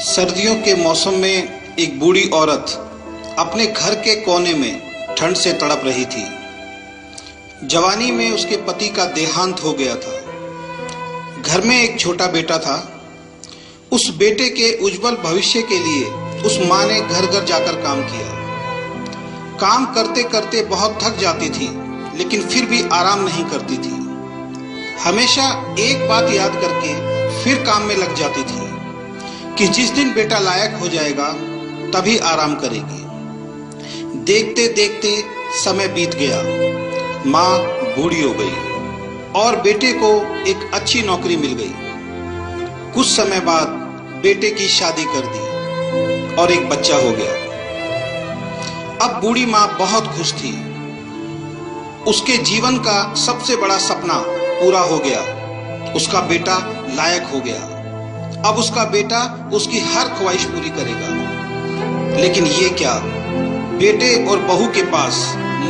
सर्दियों के मौसम में एक बूढ़ी औरत अपने घर के कोने में ठंड से तड़प रही थी। जवानी में उसके पति का देहांत हो गया था। घर में एक छोटा बेटा था। उस बेटे के उज्जवल भविष्य के लिए उस माँ ने घर घर जाकर काम किया। काम करते करते बहुत थक जाती थी, लेकिन फिर भी आराम नहीं करती थी। हमेशा एक बात याद करके फिर काम में लग जाती थी कि जिस दिन बेटा लायक हो जाएगा तभी आराम करेगी। देखते देखते समय बीत गया। माँ बूढ़ी हो गई और बेटे को एक अच्छी नौकरी मिल गई। कुछ समय बाद बेटे की शादी कर दी और एक बच्चा हो गया। अब बूढ़ी माँ बहुत खुश थी। उसके जीवन का सबसे बड़ा सपना पूरा हो गया। उसका बेटा लायक हो गया। अब उसका बेटा उसकी हर ख्वाहिश पूरी करेगा। लेकिन ये क्या, बेटे और बहू के पास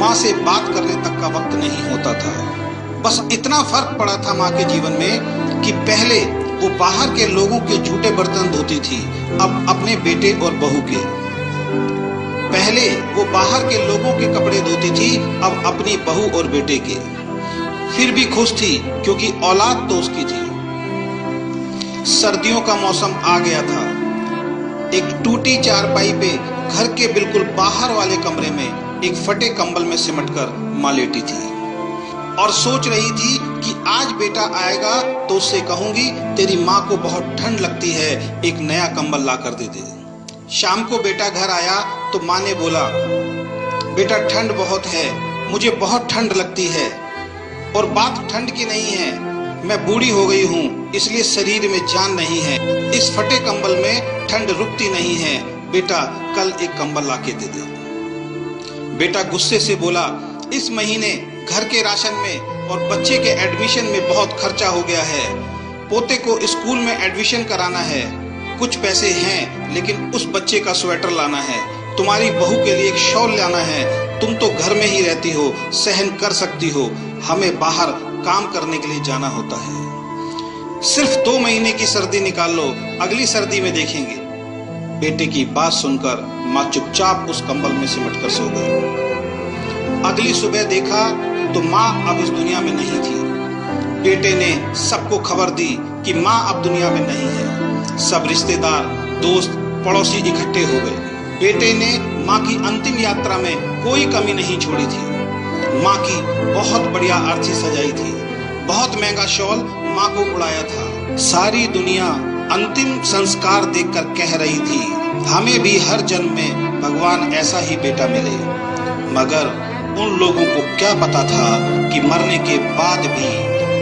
माँ से बात करने तक का वक्त नहीं होता था। बस इतना फर्क पड़ा था माँ के जीवन में कि पहले वो बाहर के लोगों के झूठे बर्तन धोती थी, अब अपने बेटे और बहू के। पहले वो बाहर के लोगों के कपड़े धोती थी, अब अपनी बहू और बेटे के। फिर भी खुश थी क्योंकि औलाद तो उसकी थी। सर्दियों का मौसम आ गया था। एक टूटी चारपाई पे घर के बिल्कुल बाहर वाले कमरे में एक फटे कंबल में सिमटकर माँ लेटी थी और सोच रही थी कि आज बेटा आएगा तो उससे कहूंगी तेरी माँ को बहुत ठंड लगती है, एक नया कंबल ला कर दे दे। शाम को बेटा घर आया तो माँ ने बोला, बेटा ठंड बहुत है, मुझे बहुत ठंड लगती है। और बात ठंड की नहीं है, मैं बूढ़ी हो गई हूँ इसलिए शरीर में जान नहीं है। इस फटे कंबल में ठंड रुकती नहीं है। बेटा कल एक कंबल ला के दे दे। बेटा गुस्से से बोला, इस महीने घर के राशन में और बच्चे के एडमिशन में बहुत खर्चा हो गया है। पोते को स्कूल में एडमिशन कराना है, कुछ पैसे हैं, लेकिन उस बच्चे का स्वेटर लाना है, तुम्हारी बहू के लिए एक शॉल लाना है। तुम तो घर में ही रहती हो, सहन कर सकती हो, हमें बाहर काम करने के लिए जाना होता है। सिर्फ 2 महीने की सर्दी निकाल लो, अगली सर्दी में देखेंगे। बेटे की बात सुनकर माँ चुपचाप उस कंबल में सिमटकर सो गई। अगली सुबह देखा तो माँ अब इस दुनिया में नहीं थी। बेटे ने सबको खबर दी कि माँ अब दुनिया में नहीं है। सब रिश्तेदार, दोस्त, पड़ोसी इकट्ठे हो गए। बेटे ने माँ की अंतिम यात्रा में कोई कमी नहीं छोड़ी थी। माँ की बहुत बढ़िया अर्थी सजाई थी, बहुत महंगा शॉल माँ को उड़ाया था। सारी दुनिया अंतिम संस्कार देखकर कह रही थी, हमें भी हर जन्म में भगवान ऐसा ही बेटा मिले। मगर उन लोगों को क्या पता था कि मरने के बाद भी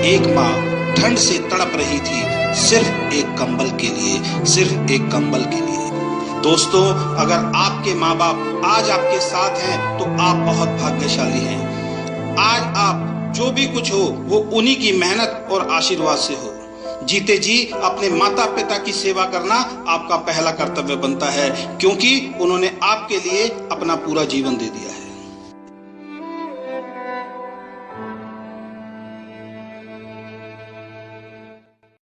एक माँ ठंड से तड़प रही थी, सिर्फ एक कंबल के लिए, सिर्फ एक कंबल के लिए। दोस्तों, अगर आपके माँ बाप आज आपके साथ हैं तो आप बहुत भाग्यशाली हैं। आज आप जो भी कुछ हो वो उन्हीं की मेहनत और आशीर्वाद से हो। जीते जी अपने माता पिता की सेवा करना आपका पहला कर्तव्य बनता है, क्योंकि उन्होंने आपके लिए अपना पूरा जीवन दे दिया है।